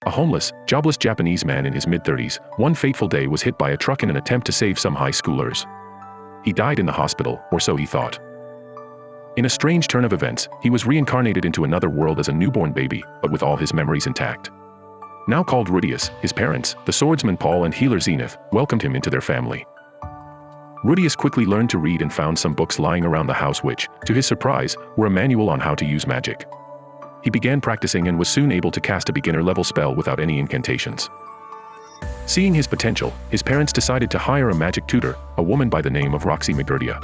A homeless, jobless Japanese man in his mid-30s, one fateful day was hit by a truck in an attempt to save some high schoolers. He died in the hospital, or so he thought. In a strange turn of events, he was reincarnated into another world as a newborn baby, but with all his memories intact. Now called Rudeus, his parents, the swordsman Paul and healer Zenith, welcomed him into their family. Rudeus quickly learned to read and found some books lying around the house which, to his surprise, were a manual on how to use magic. He began practicing and was soon able to cast a beginner-level spell without any incantations. Seeing his potential, his parents decided to hire a magic tutor, a woman by the name of Roxy Migurdia.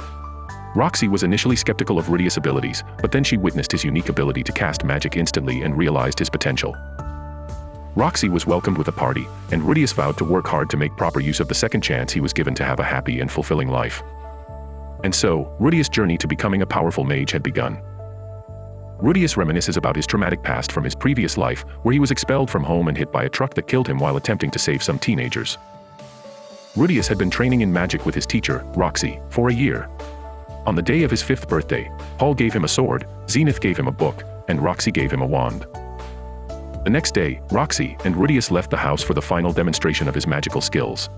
Roxy was initially skeptical of Rudeus' abilities, but then she witnessed his unique ability to cast magic instantly and realized his potential. Roxy was welcomed with a party, and Rudeus vowed to work hard to make proper use of the second chance he was given to have a happy and fulfilling life. And so, Rudeus' journey to becoming a powerful mage had begun. Rudeus reminisces about his traumatic past from his previous life, where he was expelled from home and hit by a truck that killed him while attempting to save some teenagers. Rudeus had been training in magic with his teacher, Roxy, for a year. On the day of his 5th birthday, Paul gave him a sword, Zenith gave him a book, and Roxy gave him a wand. The next day, Roxy and Rudeus left the house for the final demonstration of his magical skills.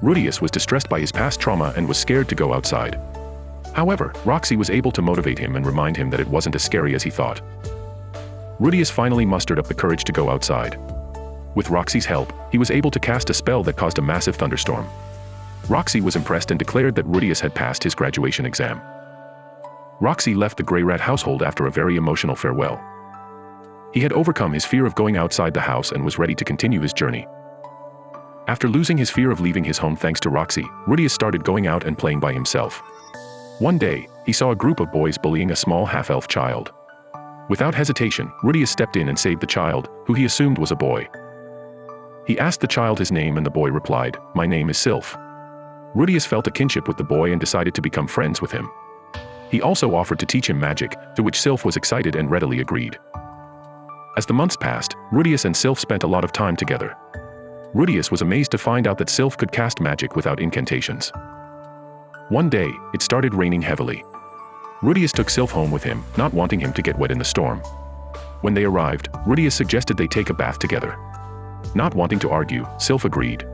Rudeus was distressed by his past trauma and was scared to go outside. However, Roxy was able to motivate him and remind him that it wasn't as scary as he thought. Rudeus finally mustered up the courage to go outside. With Roxy's help, he was able to cast a spell that caused a massive thunderstorm. Roxy was impressed and declared that Rudeus had passed his graduation exam. Roxy left the Greyrat household after a very emotional farewell. He had overcome his fear of going outside the house and was ready to continue his journey. After losing his fear of leaving his home thanks to Roxy, Rudeus started going out and playing by himself. One day, he saw a group of boys bullying a small half-elf child. Without hesitation, Rudeus stepped in and saved the child, who he assumed was a boy. He asked the child his name and the boy replied, "My name is Sylph." Rudeus felt a kinship with the boy and decided to become friends with him. He also offered to teach him magic, to which Sylph was excited and readily agreed. As the months passed, Rudeus and Sylph spent a lot of time together. Rudeus was amazed to find out that Sylph could cast magic without incantations. One day, it started raining heavily. Rudeus took Sylph home with him, not wanting him to get wet in the storm. When they arrived, Rudeus suggested they take a bath together. Not wanting to argue, Sylph agreed.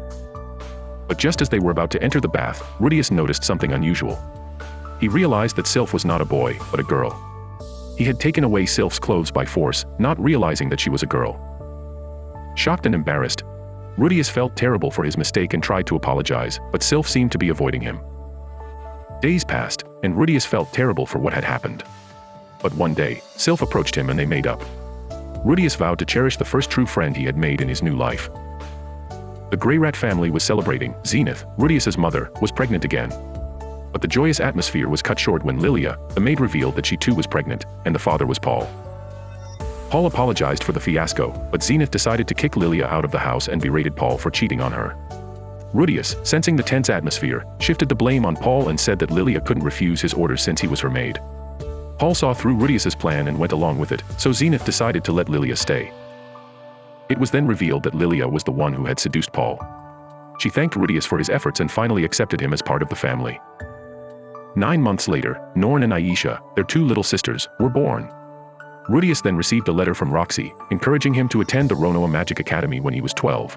But just as they were about to enter the bath, Rudeus noticed something unusual. He realized that Sylph was not a boy, but a girl. He had taken away Sylph's clothes by force, not realizing that she was a girl. Shocked and embarrassed, Rudeus felt terrible for his mistake and tried to apologize, but Sylph seemed to be avoiding him. Days passed, and Rudeus felt terrible for what had happened. But one day, Sylph approached him and they made up. Rudeus vowed to cherish the first true friend he had made in his new life. The Greyrat family was celebrating. Zenith, Rudeus's mother, was pregnant again. But the joyous atmosphere was cut short when Lilia, the maid, revealed that she too was pregnant, and the father was Paul. Paul apologized for the fiasco, but Zenith decided to kick Lilia out of the house and berated Paul for cheating on her. Rudeus, sensing the tense atmosphere, shifted the blame on Paul and said that Lilia couldn't refuse his orders since he was her maid. Paul saw through Rudeus's plan and went along with it, so Zenith decided to let Lilia stay. It was then revealed that Lilia was the one who had seduced Paul. She thanked Rudeus for his efforts and finally accepted him as part of the family. 9 months later, Norn and Aisha, their 2 little sisters, were born. Rudeus then received a letter from Roxy, encouraging him to attend the Ronoa Magic Academy when he was 12.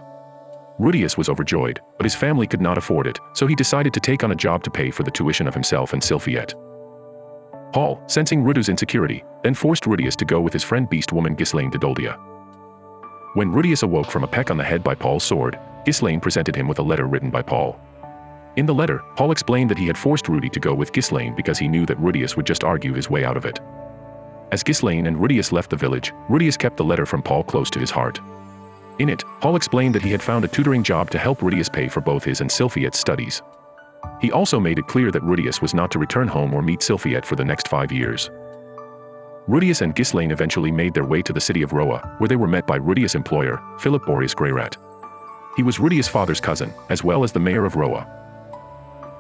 Rudeus was overjoyed, but his family could not afford it, so he decided to take on a job to pay for the tuition of himself and Sylphiette. Paul, sensing Rudeus' insecurity, then forced Rudeus to go with his friend beast woman Ghislaine Dedoldia. When Rudeus awoke from a peck on the head by Paul's sword, Ghislaine presented him with a letter written by Paul. In the letter, Paul explained that he had forced Rudy to go with Ghislaine because he knew that Rudeus would just argue his way out of it. As Ghislaine and Rudeus left the village, Rudeus kept the letter from Paul close to his heart. In it, Paul explained that he had found a tutoring job to help Rudeus pay for both his and Sylphiette's studies. He also made it clear that Rudeus was not to return home or meet Sylphiette for the next 5 years. Rudeus and Ghislaine eventually made their way to the city of Roa, where they were met by Rudeus' employer, Philip Boreas Greyrat. He was Rudeus' father's cousin, as well as the mayor of Roa.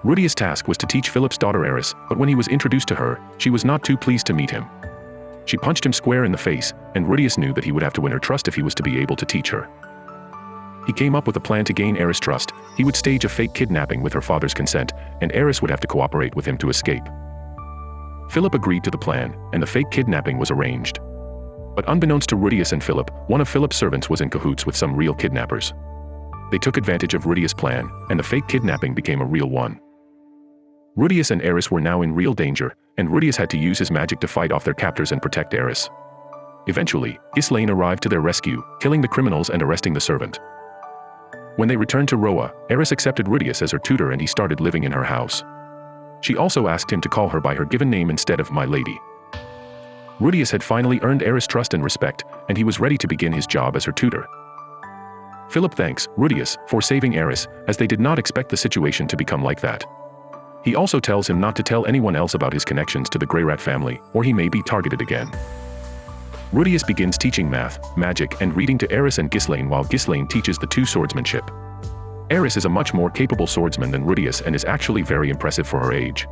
Rudeus' task was to teach Philip's daughter Eris, but when he was introduced to her, she was not too pleased to meet him. She punched him square in the face, and Rudeus knew that he would have to win her trust if he was to be able to teach her. He came up with a plan to gain Eris' trust. He would stage a fake kidnapping with her father's consent, and Eris would have to cooperate with him to escape. Philip agreed to the plan, and the fake kidnapping was arranged. But unbeknownst to Rudeus and Philip, one of Philip's servants was in cahoots with some real kidnappers. They took advantage of Rudeus' plan, and the fake kidnapping became a real one. Rudeus and Eris were now in real danger, and Rudeus had to use his magic to fight off their captors and protect Eris. Eventually, Ghislaine arrived to their rescue, killing the criminals and arresting the servant. When they returned to Roa, Eris accepted Rudeus as her tutor and he started living in her house. She also asked him to call her by her given name instead of my lady. Rudeus had finally earned Eris' trust and respect, and he was ready to begin his job as her tutor. Philip thanks Rudeus for saving Eris, as they did not expect the situation to become like that. He also tells him not to tell anyone else about his connections to the Greyrat family, or he may be targeted again. Rudeus begins teaching math, magic, and reading to Eris and Ghislaine while Ghislaine teaches the two swordsmanship. Eris is a much more capable swordsman than Rudeus and is actually very impressive for her age.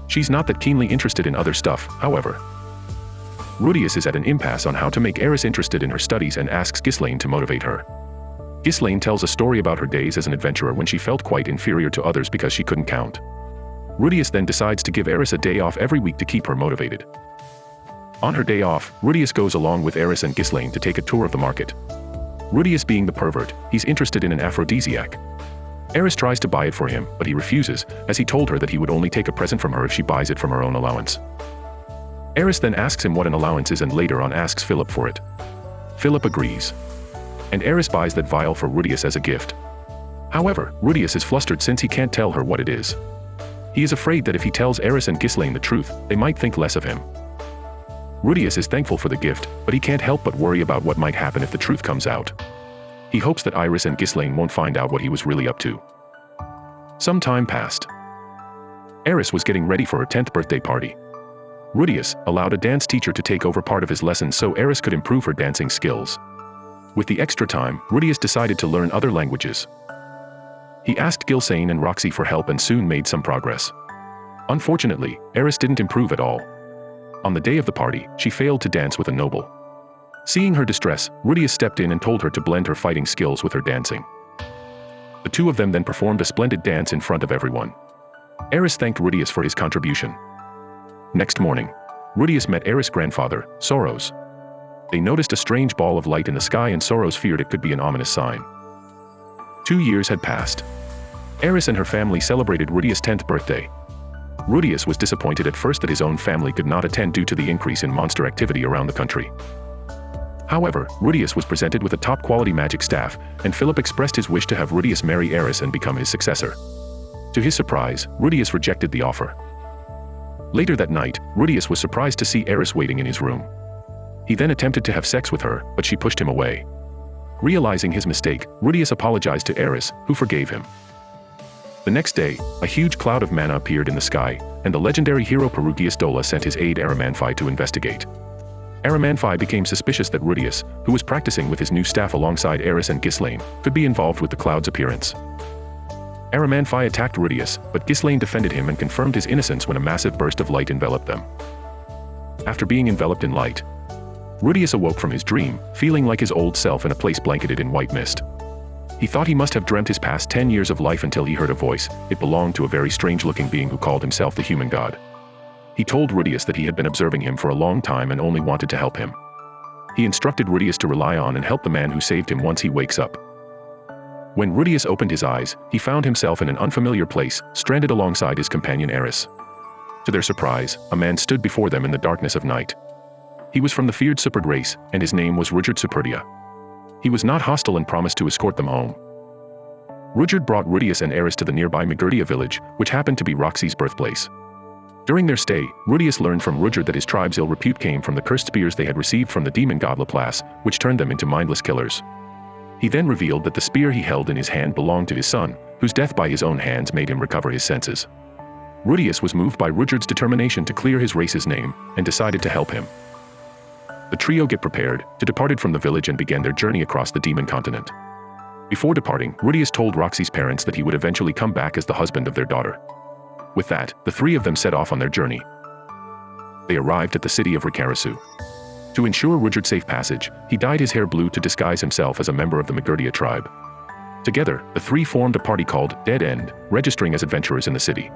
She's not that keenly interested in other stuff, however. Rudeus is at an impasse on how to make Eris interested in her studies and asks Ghislaine to motivate her. Ghislaine tells a story about her days as an adventurer when she felt quite inferior to others because she couldn't count. Rudeus then decides to give Eris a day off every week to keep her motivated. On her day off, Rudeus goes along with Eris and Ghislaine to take a tour of the market. Rudeus being the pervert, he's interested in an aphrodisiac. Eris tries to buy it for him, but he refuses, as he told her that he would only take a present from her if she buys it from her own allowance. Eris then asks him what an allowance is and later on asks Philip for it. Philip agrees. And Eris buys that vial for Rudeus as a gift. However, Rudeus is flustered since he can't tell her what it is. He is afraid that if he tells Eris and Ghislaine the truth, they might think less of him. Rudeus is thankful for the gift, but he can't help but worry about what might happen if the truth comes out. He hopes that Eris and Ghislaine won't find out what he was really up to. Some time passed. Eris was getting ready for her 10th birthday party. Rudeus allowed a dance teacher to take over part of his lessons so Eris could improve her dancing skills. With the extra time, Rudeus decided to learn other languages. He asked Ghislaine and Roxy for help and soon made some progress. Unfortunately, Eris didn't improve at all. On the day of the party, she failed to dance with a noble. Seeing her distress, Rudeus stepped in and told her to blend her fighting skills with her dancing. The two of them then performed a splendid dance in front of everyone. Eris thanked Rudeus for his contribution. Next morning, Rudeus met Eris' grandfather, Soros. They noticed a strange ball of light in the sky and Soros feared it could be an ominous sign. 2 years had passed. Eris and her family celebrated Rudeus' 10th birthday. Rudeus was disappointed at first that his own family could not attend due to the increase in monster activity around the country. However, Rudeus was presented with a top-quality magic staff, and Philip expressed his wish to have Rudeus marry Eris and become his successor. To his surprise, Rudeus rejected the offer. Later that night, Rudeus was surprised to see Eris waiting in his room. He then attempted to have sex with her, but she pushed him away. Realizing his mistake, Rudeus apologized to Eris, who forgave him. The next day, a huge cloud of mana appeared in the sky, and the legendary hero Perugius Dola sent his aide Aramanfi to investigate. Aramanfi became suspicious that Rudeus, who was practicing with his new staff alongside Eris and Ghislaine, could be involved with the cloud's appearance. Aramanfi attacked Rudeus, but Ghislaine defended him and confirmed his innocence when a massive burst of light enveloped them. After being enveloped in light, Rudeus awoke from his dream, feeling like his old self in a place blanketed in white mist. He thought he must have dreamt his past 10 years of life until he heard a voice. It belonged to a very strange-looking being who called himself the human god. He told Rudeus that he had been observing him for a long time and only wanted to help him. He instructed Rudeus to rely on and help the man who saved him once he wakes up. When Rudeus opened his eyes, he found himself in an unfamiliar place, stranded alongside his companion Eris. To their surprise, a man stood before them in the darkness of night. He was from the feared Superd race, and his name was Rudeus Superdia. He was not hostile and promised to escort them home. Rudeus brought Rudeus and Eris to the nearby Migurdia village, which happened to be Roxy's birthplace. During their stay, Rudeus learned from Rudeus that his tribe's ill repute came from the cursed spears they had received from the demon god Laplace, which turned them into mindless killers. He then revealed that the spear he held in his hand belonged to his son, whose death by his own hands made him recover his senses. Rudeus was moved by Rudeus' determination to clear his race's name, and decided to help him. The trio get prepared, departed from the village and began their journey across the demon continent. Before departing, Rudeus told Roxy's parents that he would eventually come back as the husband of their daughter. With that, the three of them set off on their journey. They arrived at the city of Rikarasu. To ensure Rudeus' safe passage, he dyed his hair blue to disguise himself as a member of the Migurdia tribe. Together, the three formed a party called Dead End, registering as adventurers in the city.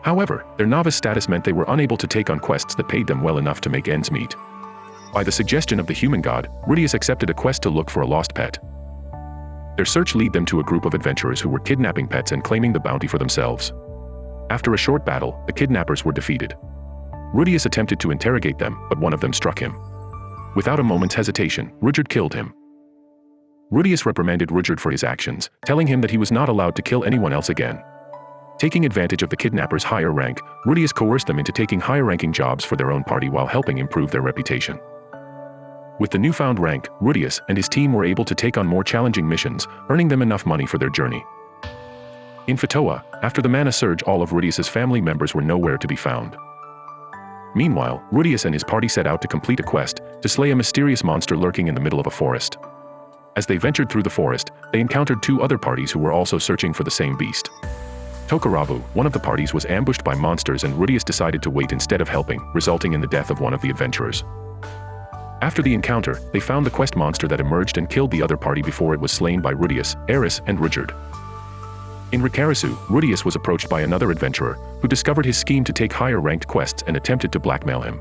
However, their novice status meant they were unable to take on quests that paid them well enough to make ends meet. By the suggestion of the human god, Rudeus accepted a quest to look for a lost pet. Their search led them to a group of adventurers who were kidnapping pets and claiming the bounty for themselves. After a short battle, the kidnappers were defeated. Rudeus attempted to interrogate them, but one of them struck him. Without a moment's hesitation, Rudeus killed him. Rudeus reprimanded Rudeus for his actions, telling him that he was not allowed to kill anyone else again. Taking advantage of the kidnappers' higher rank, Rudeus coerced them into taking higher-ranking jobs for their own party while helping improve their reputation. With the newfound rank, Rudeus and his team were able to take on more challenging missions, earning them enough money for their journey. In Fatoa, after the mana surge, all of Rudeus's family members were nowhere to be found. Meanwhile, Rudeus and his party set out to complete a quest to slay a mysterious monster lurking in the middle of a forest. As they ventured through the forest, they encountered two other parties who were also searching for the same beast. Tokarabu, one of the parties, was ambushed by monsters and Rudeus decided to wait instead of helping, resulting in the death of one of the adventurers. After the encounter, they found the quest monster that emerged and killed the other party before it was slain by Rudeus, Eris, and Rudeus. In Rikarisu, Rudeus was approached by another adventurer, who discovered his scheme to take higher-ranked quests and attempted to blackmail him.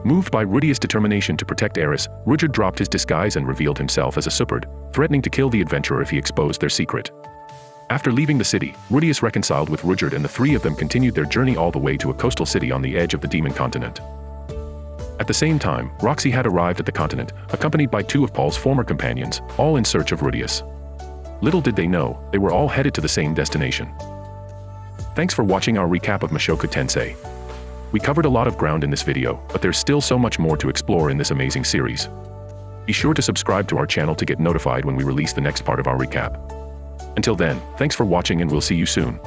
Moved by Rudeus' determination to protect Eris, Rudeus dropped his disguise and revealed himself as a shepherd, threatening to kill the adventurer if he exposed their secret. After leaving the city, Rudeus reconciled with Rudeus and the three of them continued their journey all the way to a coastal city on the edge of the demon continent. At the same time, Roxy had arrived at the continent, accompanied by two of Paul's former companions, all in search of Rudeus. Little did they know, they were all headed to the same destination. Thanks for watching our recap of Mushoku Tensei. We covered a lot of ground in this video, but there's still so much more to explore in this amazing series. Be sure to subscribe to our channel to get notified when we release the next part of our recap. Until then, thanks for watching and we'll see you soon.